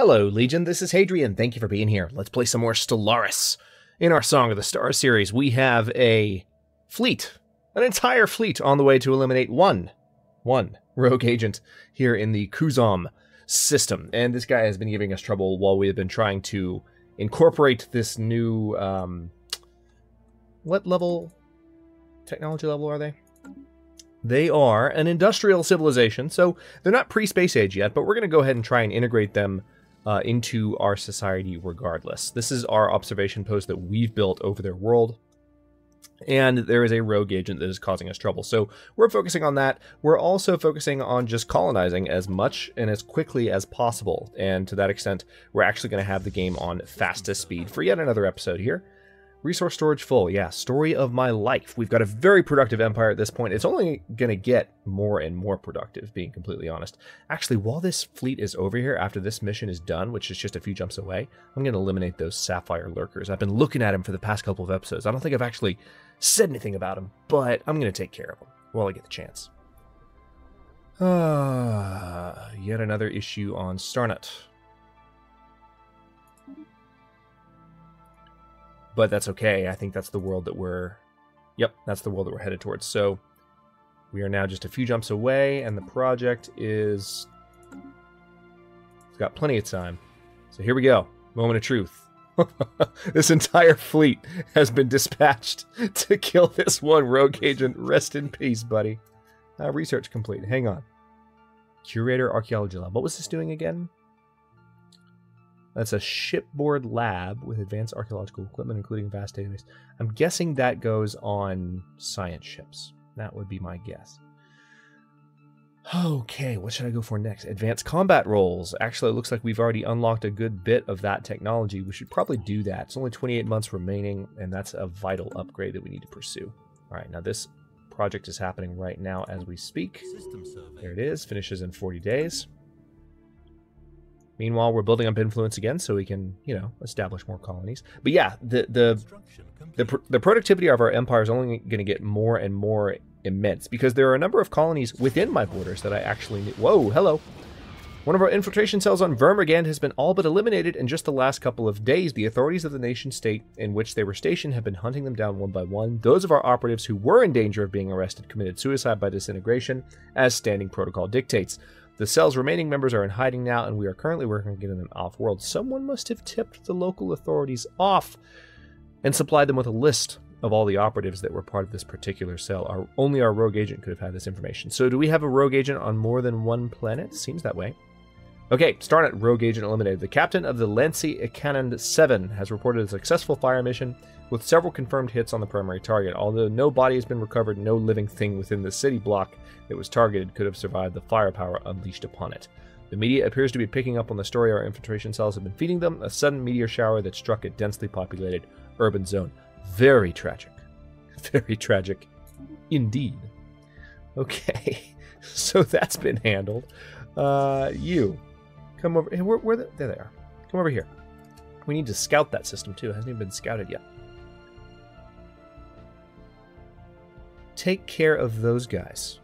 Hello, Legion. This is Hadrian. Thank you for being here. Let's play some more Stellaris. In our Song of the Stars series, we have a fleet, an entire fleet on the way to eliminate one rogue agent here in the Kuzom system. And this guy has been giving us trouble while we have been trying to incorporate this new, what level, technology level are they? They are an industrial civilization, so they're not pre-space age yet, but we're going to go ahead and try and integrate them into our society regardless. This is our observation post that we've built over their world, and there is a rogue agent that is causing us trouble. So we're focusing on that. We're also focusing on just colonizing as much and as quickly as possible, and to that extent, we're actually going to have the game on fastest speed for yet another episode here. Resource storage full, yeah, story of my life. We've got a very productive empire at this point. It's only going to get more and more productive, being completely honest. Actually, while this fleet is over here, after this mission is done, which is just a few jumps away, I'm going to eliminate those sapphire lurkers. I've been looking at them for the past couple of episodes. I don't think I've actually said anything about them, but I'm going to take care of them while I get the chance. Yet another issue on Starnut. But that's okay. I think that's the world that we're... Yep, that's the world that we're headed towards. So we are now just a few jumps away, and the project is... It's got plenty of time. So here we go. Moment of truth. This entire fleet has been dispatched to kill this one rogue agent. Rest in peace, buddy. Research complete. Hang on. Curator Archaeology Lab. What was this doing again? That's a shipboard lab with advanced archaeological equipment, including a vast database. I'm guessing that goes on science ships. That would be my guess. Okay, what should I go for next? Advanced combat roles. Actually, it looks like we've already unlocked a good bit of that technology. We should probably do that. It's only 28 months remaining, and that's a vital upgrade that we need to pursue. All right, now this project is happening right now as we speak. There it is. Finishes in 40 days. Meanwhile, we're building up influence again so we can, you know, establish more colonies. But yeah, the productivity of our empire is only going to get more and more immense because there are a number of colonies within my borders that I actually need. Whoa, hello. One of our infiltration cells on Vermigand has been all but eliminated in just the last couple of days. The authorities of the nation state in which they were stationed have been hunting them down one by one. Those of our operatives who were in danger of being arrested committed suicide by disintegration, as standing protocol dictates. The cell's remaining members are in hiding now, and we are currently working on getting them off-world. Someone must have tipped the local authorities off and supplied them with a list of all the operatives that were part of this particular cell. Only our rogue agent could have had this information. So do we have a rogue agent on more than one planet? Seems that way. Okay, Starnet, rogue agent eliminated. The captain of the Lancy Cannon 7 has reported a successful fire mission with several confirmed hits on the primary target. Although no body has been recovered, no living thing within the city block that was targeted could have survived the firepower unleashed upon it. The media appears to be picking up on the story our infiltration cells have been feeding them, a sudden meteor shower that struck a densely populated urban zone. Very tragic. Very tragic indeed. Okay, so that's been handled. You, come over. There they are. Come over here. We need to scout that system too. It hasn't even been scouted yet. Take care of those guys.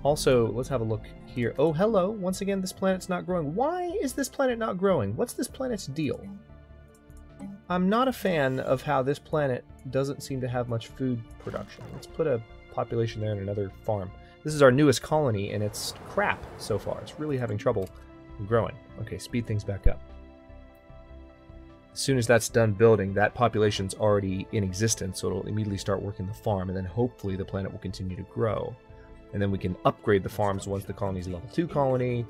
Also, let's have a look here. Oh, hello. Once again, this planet's not growing. Why is this planet not growing? What's this planet's deal? I'm not a fan of how this planet doesn't seem to have much food production. Let's put a population there in another farm. This is our newest colony, and it's crap so far. It's really having trouble growing. Okay, speed things back up. As soon as that's done building, that population's already in existence, so it'll immediately start working the farm, and then hopefully the planet will continue to grow. And then we can upgrade the farms once the colony's level 2 colony.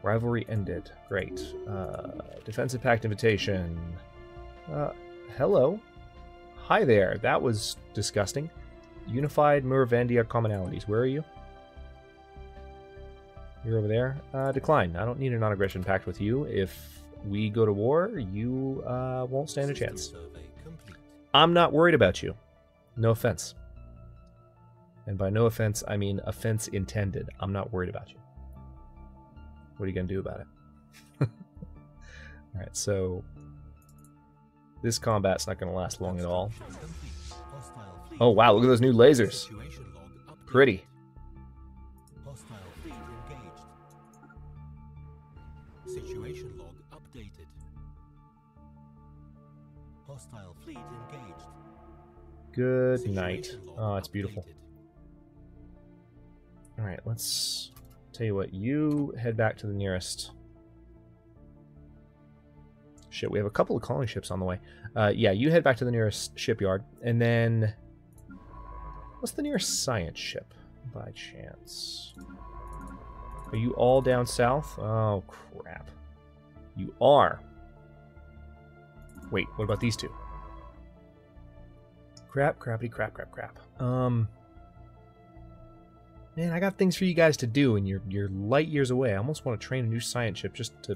Rivalry ended. Great. Defensive Pact invitation. Hello. Hi there. That was disgusting. Unified Murvandia commonalities. Where are you? You're over there. Decline. I don't need a non-aggression pact with you. If we go to war, you won't stand a chance. I'm not worried about you. No offense. And by no offense, I mean offense intended. I'm not worried about you. What are you going to do about it? Alright, so this combat's not going to last long at all. Oh wow, look at those new lasers. Pretty. Situation log updated. Hostile fleet engaged. Good night. Situation log Oh, it's beautiful. updated. All right, let's tell you what. You head back to the nearest. Shit, we have a couple of colony ships on the way. Yeah, you head back to the nearest shipyard, and then what's the nearest science ship, by chance? Are you all down south? Oh crap! You are. Wait, what about these two? Crap, crappity, crap, crap, crap. Man, I got things for you guys to do, and you're light years away. I almost want to train a new science ship just to.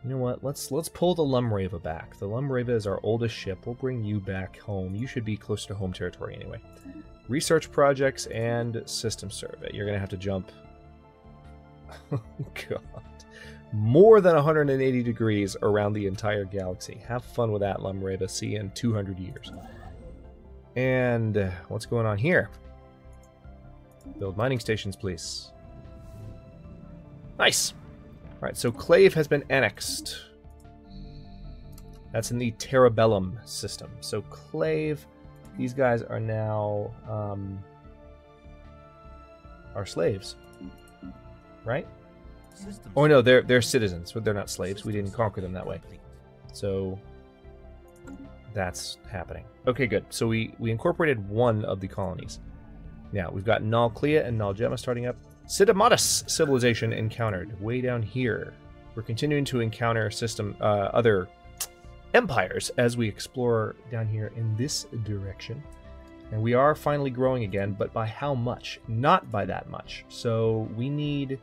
You know what? Let's pull the Lumrava back. The Lumrava is our oldest ship. We'll bring you back home. You should be close to home territory anyway. Research projects and system survey. You're gonna have to jump. Oh god. More than 180 degrees around the entire galaxy. Have fun with that, Lumrava. See you in 200 years. And what's going on here? Build mining stations, please. Nice. All right, so Clave has been annexed. That's in the Terrabellum system. So Clave, these guys are now our slaves, right? Oh no, they're citizens, but they're not slaves. We didn't conquer them that way. So that's happening. Okay, good. So we incorporated one of the colonies. Now we've got Nal Clea and Nal Gemma starting up. Sidamatus civilization encountered way down here. We're continuing to encounter other empires as we explore down here in this direction. And we are finally growing again, but by how much? Not by that much. So we need...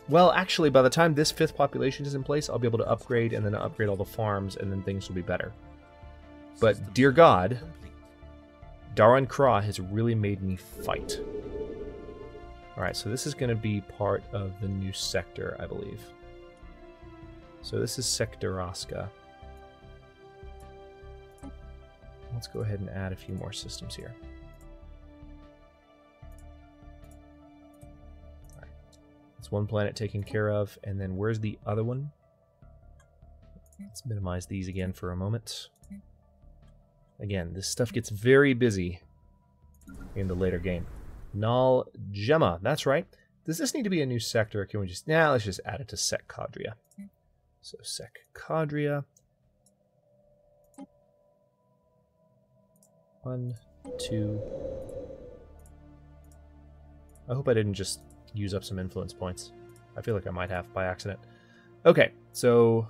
Well, actually, by the time this 5th population is in place, I'll be able to upgrade and then upgrade all the farms, and then things will be better. But, dear God, Darren Kra has really made me fight. Alright, so this is going to be part of the new sector, I believe. So this is Sector Osca. Let's go ahead and add a few more systems here. Alright, that's one planet taken care of, and then where's the other one? Let's minimize these again for a moment. Again, this stuff gets very busy in the later game. Nal Gemma, that's right. Does this need to be a new sector, or can we just... Nah, let's just add it to Sec Cadria. So Sec Cadria. 1, 2. I hope I didn't just use up some influence points. I feel like I might have by accident. Okay, so...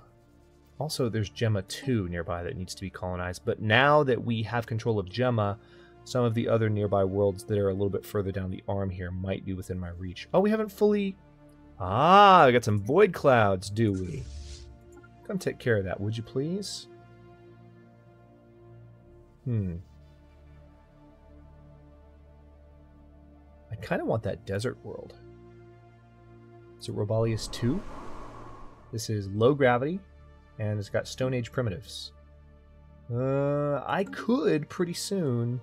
Also, there's Gemma 2 nearby that needs to be colonized. But now that we have control of Gemma, some of the other nearby worlds that are a little bit further down the arm here might be within my reach. Oh, we haven't fully... Ah, we got some void clouds, do we? Come take care of that, would you please? I kind of want that desert world. Is it Robalius 2? This is low gravity. And it's got Stone Age primitives. I could pretty soon.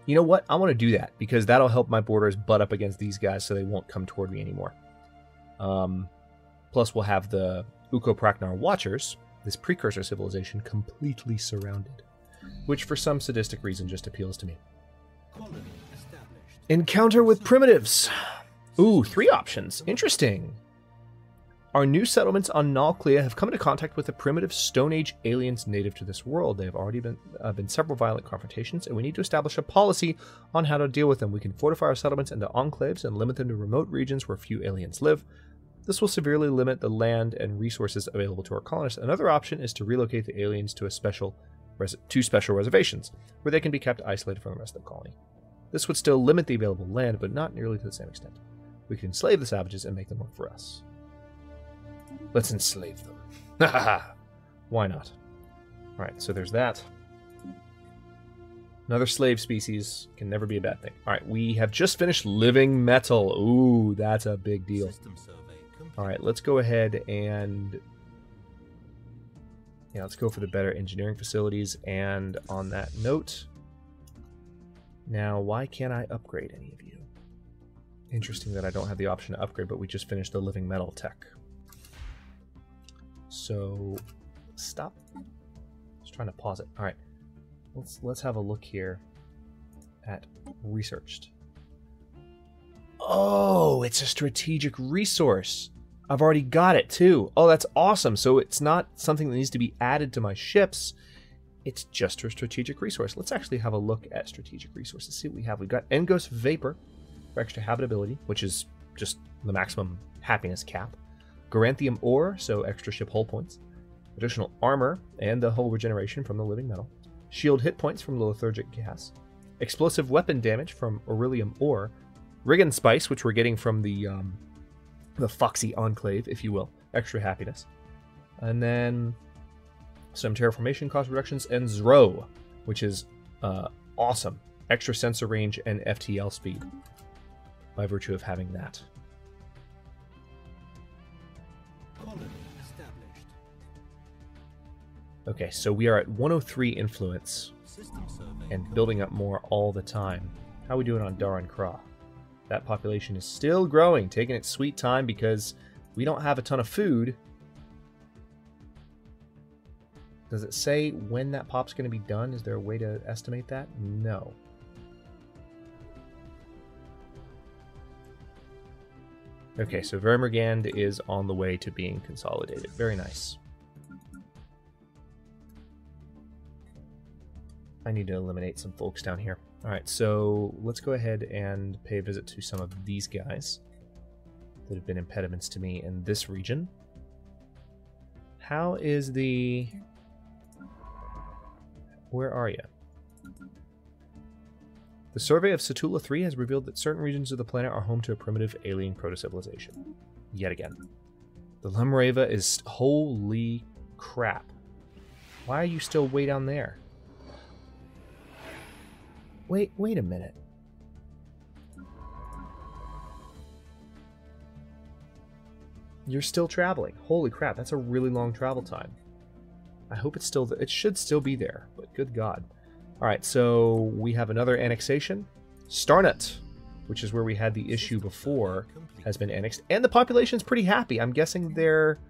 You know what? I want to do that because that'll help my borders butt up against these guys so they won't come toward me anymore. Plus, we'll have the Ukopraknar Watchers, this precursor civilization, completely surrounded. Which, for some sadistic reason, just appeals to me. Encounter with primitives. Ooh, 3 options. Interesting. Our new settlements on Nal Clea have come into contact with the primitive Stone Age aliens native to this world. There have already been several violent confrontations, and we need to establish a policy on how to deal with them. We can fortify our settlements into enclaves and limit them to remote regions where few aliens live. This will severely limit the land and resources available to our colonists. Another option is to relocate the aliens to special reservations, where they can be kept isolated from the rest of the colony. This would still limit the available land, but not nearly to the same extent. We can enslave the savages and make them work for us. Let's enslave them. Why not? Alright, so there's that. Another slave species can never be a bad thing. Alright, we have just finished living metal. Ooh, that's a big deal. Alright, let's go ahead and... Yeah, let's go for the better engineering facilities. And on that note... Now, why can't I upgrade any of you? Interesting that I don't have the option to upgrade, but we just finished the living metal tech. So, stop. Just trying to pause it. All right, let's have a look here at researched. Oh, it's a strategic resource. I've already got it too. Oh, that's awesome. So it's not something that needs to be added to my ships. It's just a strategic resource. Let's actually have a look at strategic resources. See what we have. We've got Engos Vapor for extra habitability, which is just the maximum happiness cap. Garanthium Ore, so extra ship hull points. Additional armor and the hull regeneration from the living metal. Shield hit points from the lethargic gas. Explosive weapon damage from Aurelium Ore. Riggin Spice, which we're getting from the Foxy Enclave, if you will. Extra happiness. And then some terraformation cost reductions, and Zro, which is awesome. Extra sensor range and FTL speed by virtue of having that. Colony established. Okay, so we are at 103 influence System survey and building up more all the time. How are we doing on Daran Kra? That population is still growing, taking its sweet time because we don't have a ton of food. Does it say when that pop's going to be done? Is there a way to estimate that? No. Okay, so Vermergand is on the way to being consolidated. Very nice. I need to eliminate some folks down here. Alright, so let's go ahead and pay a visit to some of these guys that have been impediments to me in this region. How is the... Where are you? The survey of Satula 3 has revealed that certain regions of the planet are home to a primitive alien proto-civilization. Yet again. The Lemreva is... Holy crap. Why are you still way down there? Wait a minute. You're still traveling. Holy crap, that's a really long travel time. I hope it's still... It should still be there, but good God. Alright, so we have another annexation. Starnut, which is where we had the issue before, has been annexed. And the population's pretty happy. I'm guessing they're...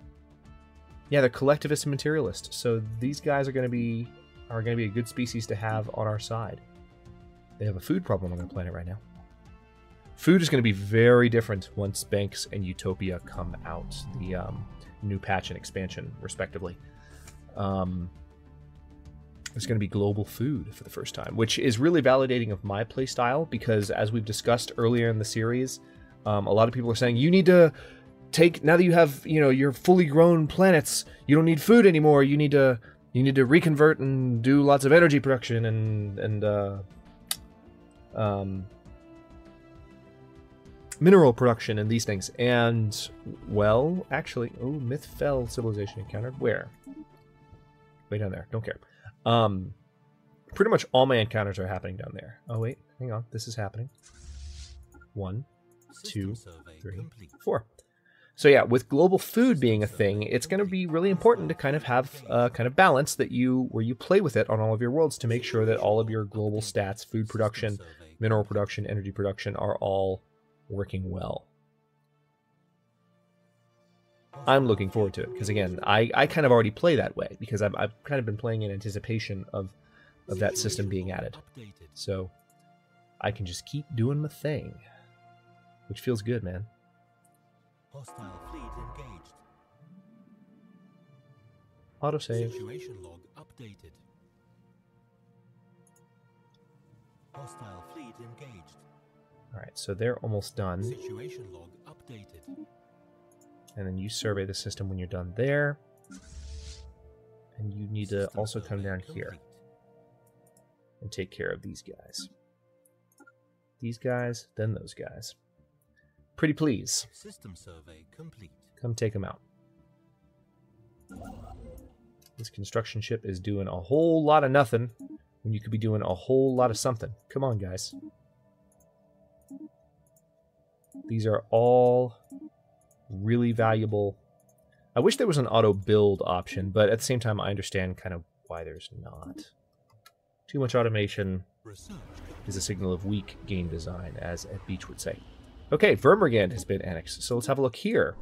Yeah, they're collectivist and materialist. So these guys are going to be a good species to have on our side. They have a food problem on their planet right now. Food is going to be very different once Banks and Utopia come out. The new patch and expansion, respectively. There's going to be global food for the first time, which is really validating of my playstyle because, as we've discussed earlier in the series, a lot of people are saying, you need to take, now that you have, your fully grown planets, you don't need food anymore. You need to reconvert and do lots of energy production and mineral production and these things. And, well, actually, Mythfell civilization encountered. Where? Way down there. Don't care. Pretty much all my encounters are happening down there. Oh, wait. Hang on. This is happening. 1, 2, 3, 4. So yeah, with global food being a thing, it's going to be really important to kind of have a kind of balance where you play with it on all of your worlds to make sure that all of your global stats, food production, mineral production, energy production, are all working well. I'm looking forward to it because, again, I kind of already play that way because I've kind of been playing in anticipation of that system being added. So I can just keep doing my thing, which feels good, man. Hostile fleet engaged. Autosave. Situation log updated. Hostile fleet engaged. Alright, so they're almost done. Situation log updated. And then you survey the system when you're done there. And you need to also come down here and take care of these guys. These guys, then those guys. Pretty please. System survey complete. Come take them out. This construction ship is doing a whole lot of nothing when you could be doing a whole lot of something. Come on, guys. These are all really valuable. I wish there was an auto build option, but at the same time I understand kind of why there's not. Too much automation is a signal of weak game design, as Ed Beach would say. Okay, Vermergand has been annexed, so let's have a look here.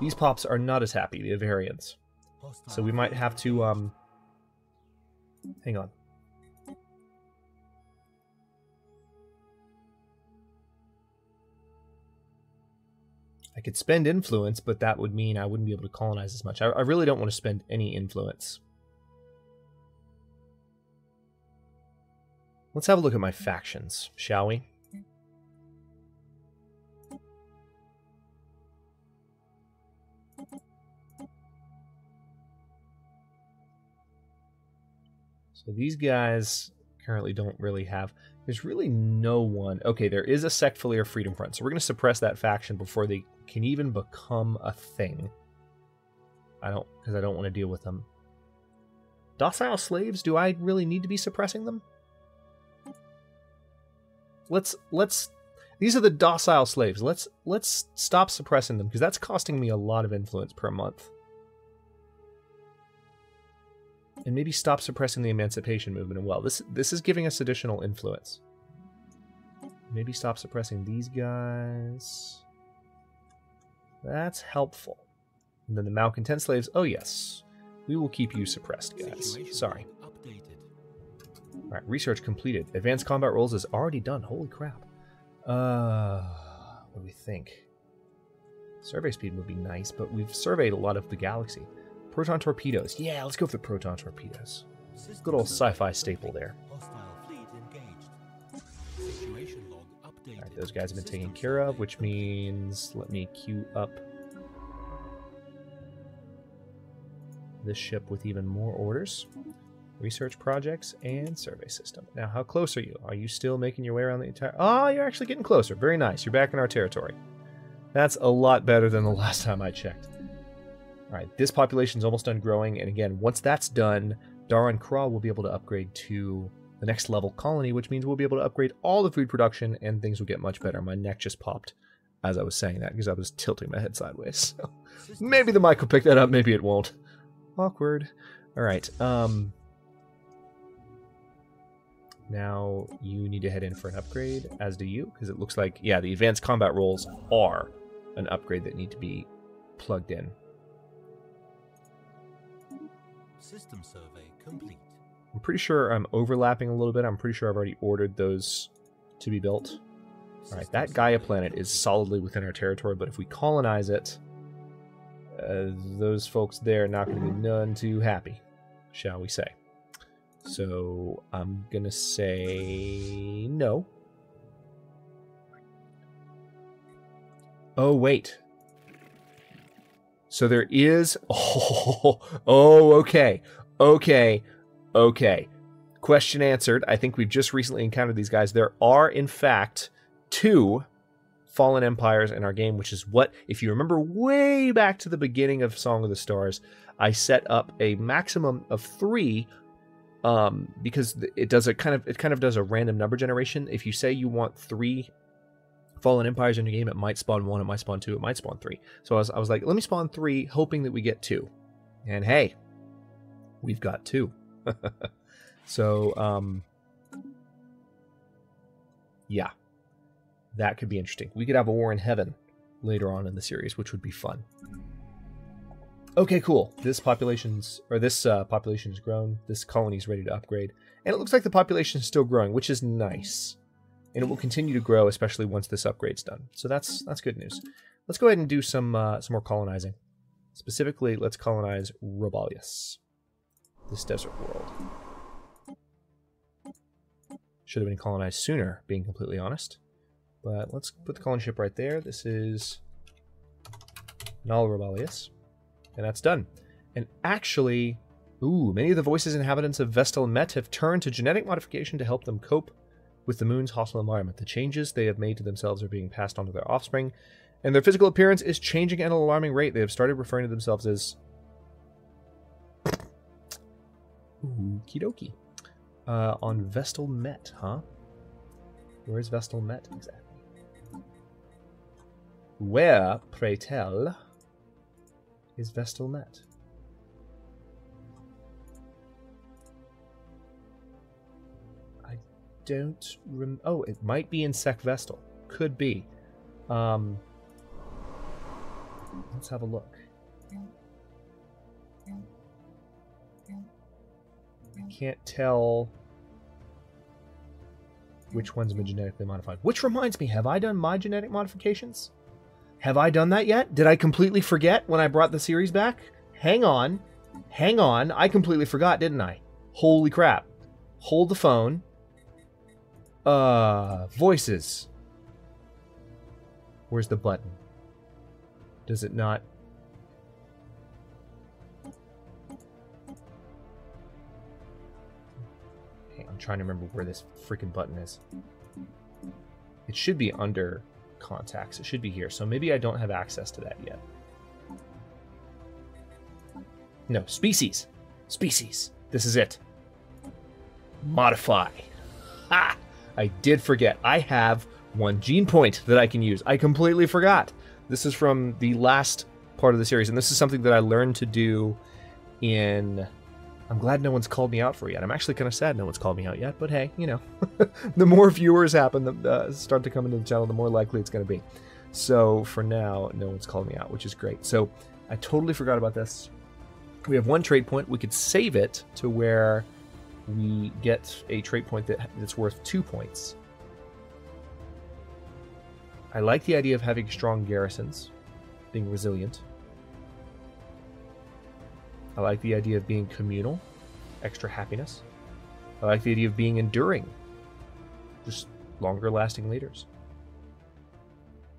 These pops are not as happy, the Avarians. So we might have to, hang on. I could spend influence, but that would mean I wouldn't be able to colonize as much. I really don't want to spend any influence. Let's have a look at my factions, shall we? So these guys currently don't really have... There's really no one... Okay, there is a Sectfilier Freedom Front, so we're going to suppress that faction before they can even become a thing. Because I don't want to deal with them. Docile slaves, do I really need to be suppressing them? Let's these are the docile slaves. Let's stop suppressing them, because that's costing me a lot of influence per month. And maybe stop suppressing the emancipation movement as well. This is giving us additional influence. Maybe stop suppressing these guys. That's helpful. And then the malcontent slaves. Oh yes, we will keep you suppressed, guys. Sorry. All right, research completed. Advanced combat roles is already done. Holy crap. What do we think? Survey speed would be nice, but we've surveyed a lot of the galaxy. Proton torpedoes. Yeah, let's go for the proton torpedoes. Good old sci-fi staple there. Alright, those guys have been taken care of, which means let me queue up this ship with even more orders. Research projects and survey system. Now, how close are you? Are you still making your way around the entire... Oh, you're actually getting closer. Very nice. You're back in our territory. That's a lot better than the last time I checked. Alright, this population's almost done growing, and again, once that's done, Dara and Kra will be able to upgrade to the next level colony, which means we'll be able to upgrade all the food production, and things will get much better. My neck just popped as I was saying that, because I was tilting my head sideways. So maybe the mic will pick that up, maybe it won't. Awkward. Alright, now you need to head in for an upgrade, as do you, because it looks like, yeah, the advanced combat roles are an upgrade that need to be plugged in. System survey complete. I'm pretty sure I'm overlapping a little bit. I'm pretty sure I've already ordered those to be built. Alright, that Gaia planet is solidly within our territory, but if we colonize it, those folks there are not going to be none too happy, shall we say. So I'm going to say no. Oh, wait. So there is... okay. Question answered. I think we've just recently encountered these guys. There are, in fact, 2 fallen empires in our game, which is what, if you remember way back to the beginning of Song of the Stars, I set up a maximum of 3, because it does a kind of does a random number generation. If you say you want 3 fallen empires in your game, it might spawn 1, it might spawn 2, it might spawn 3. So I was like, let me spawn 3, hoping that we get 2. And hey, we've got 2. So, yeah, that could be interesting. We could have a war in heaven later on in the series, which would be fun. Okay, cool. This population's grown. This colony's ready to upgrade, and it looks like the population is still growing, which is nice. And it will continue to grow, especially once this upgrade's done. So that's good news. Let's go ahead and do some more colonizing. Specifically, let's colonize Robalius, this desert world. Should have been colonized sooner, being completely honest. But let's put the colony ship right there. This is Null Robalius. And that's done. And actually, many of the voices inhabitants of Vestal Met have turned to genetic modification to help them cope with the moon's hostile environment. The changes they have made to themselves are being passed on to their offspring, and their physical appearance is changing at an alarming rate. They have started referring to themselves as okie dokie. On Vestal Met, huh? Where's Vestal Met exactly? Where, pray tell, is Vestal Met? I don't oh, it might be in Sec Vestal. Could be. Let Let's have a look. I can't tell which one's been genetically modified. Which reminds me, have I done my genetic modifications? Have I done that yet? Did I completely forget when I brought the series back? Hang on. Hang on. I completely forgot, didn't I? Holy crap. Hold the phone. Voices. Where's the button? Does it not? Okay, I'm trying to remember where this freaking button is. It should be under contacts. It should be here. So maybe I don't have access to that yet. No, species. Species. This is it. Modify. Ha! I did forget. I have one gene point that I can use. I completely forgot. This is from the last part of the series, and this is something that I learned to do in... I'm glad no one's called me out for it yet. I'm actually kind of sad no one's called me out yet, but hey, you know, the more viewers start to come into the channel, the more likely it's going to be. So for now, no one's called me out, which is great. So I totally forgot about this. We have one trait point. We could save it to where we get a trait point that's worth 2 points. I like the idea of having strong garrisons, being resilient. I like the idea of being communal, extra happiness. I like the idea of being enduring, just longer lasting leaders.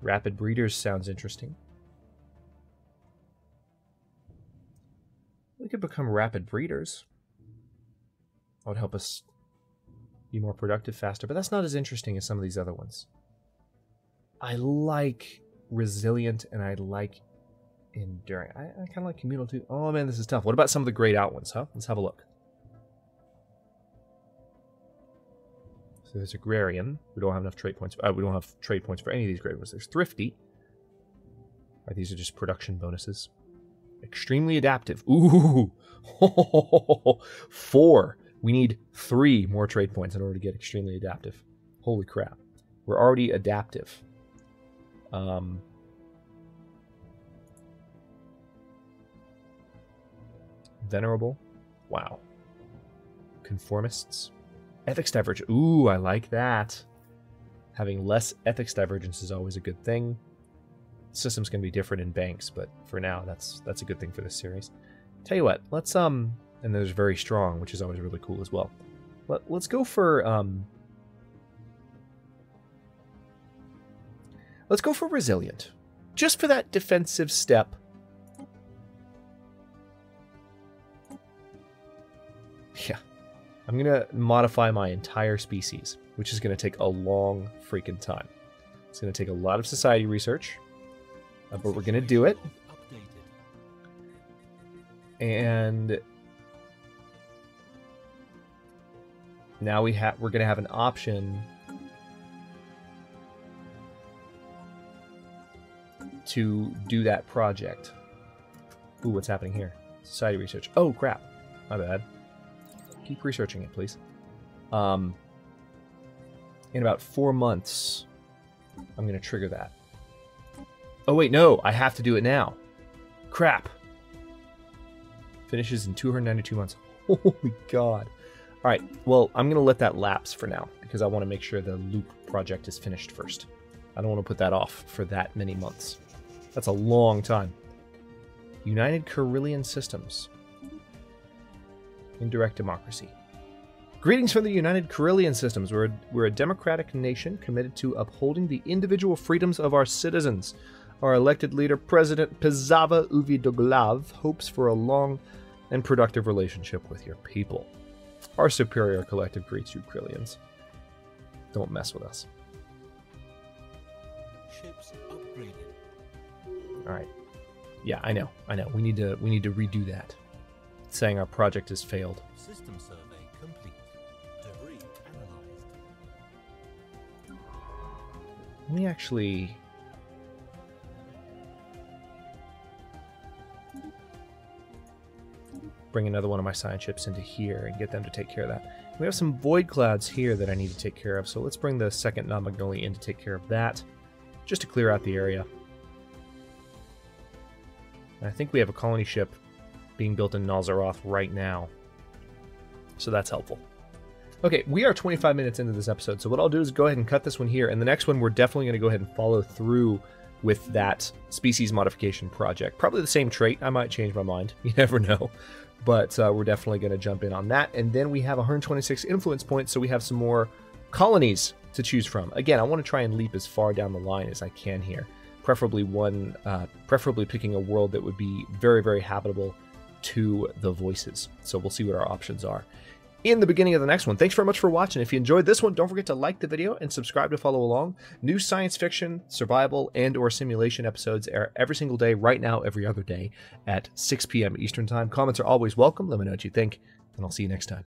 Rapid breeders sounds interesting. We could become rapid breeders. That would help us be more productive faster, but that's not as interesting as some of these other ones. I like resilient and I like enduring. I kind of like communal too. Oh man, this is tough. What about some of the grayed out ones, huh? Let's have a look. So there's agrarian. We don't have enough trait points. We don't have trait points for any of these grayed ones. There's thrifty. Right, these are just production bonuses. Extremely adaptive. Ooh, 4. We need 3 more trait points in order to get extremely adaptive. Holy crap. We're already adaptive. Venerable. Wow. Conformists. Ethics divergence. Ooh, I like that. Having less ethics divergence is always a good thing. The system's going to be different in banks, but for now, that's a good thing for this series. Tell you what, let's and there's very strong, which is always really cool as well. Let's go for resilient, just for that defensive step. Yeah, I'm gonna modify my entire species, which is gonna take a long freaking time. It's gonna take a lot of society research, but we're gonna do it. And now we're gonna have an option to do that project. Ooh, what's happening here? Society research. Oh crap, my bad. Keep researching it, please. In about 4 months, I'm gonna trigger that. Oh wait, no, I have to do it now. Crap. Finishes in 292 months. Holy god. Alright, well, I'm going to let that lapse for now, because I want to make sure the loop project is finished first. I don't want to put that off for that many months. That's a long time. United Carillion Systems. Indirect democracy. Greetings from the United Carillion Systems. We're a democratic nation committed to upholding the individual freedoms of our citizens. Our elected leader, President Pizava Uvidoglav, hopes for a long and productive relationship with your people. Our superior collective greets you, Carillions. Don't mess with us. Ships upgraded. All right. Yeah, I know. We need to redo that. It's saying our project has failed. System survey complete. Debris analyzed. Let me actually... bring another one of my science ships into here and get them to take care of that. We have some void clouds here that I need to take care of, so let's bring the second non-Magnolia in to take care of that, just to clear out the area. And I think we have a colony ship being built in Nazaroth right now. So that's helpful. Okay, we are 25 minutes into this episode, so what I'll do is go ahead and cut this one here, and the next one we're definitely going to go ahead and follow through with that species modification project. Probably the same trait. I might change my mind. You never know. But we're definitely going to jump in on that. And then we have 126 influence points, so we have some more colonies to choose from. Again, I want to try and leap as far down the line as I can here. Preferably preferably picking a world that would be very, very habitable to the voices. So we'll see what our options are in the beginning of the next one. Thanks very much for watching. If you enjoyed this one, don't forget to like the video and subscribe to follow along. New science fiction, survival, and or simulation episodes air every single day, right now, every other day at 6 p.m. Eastern Time. Comments are always welcome. Let me know what you think, and I'll see you next time.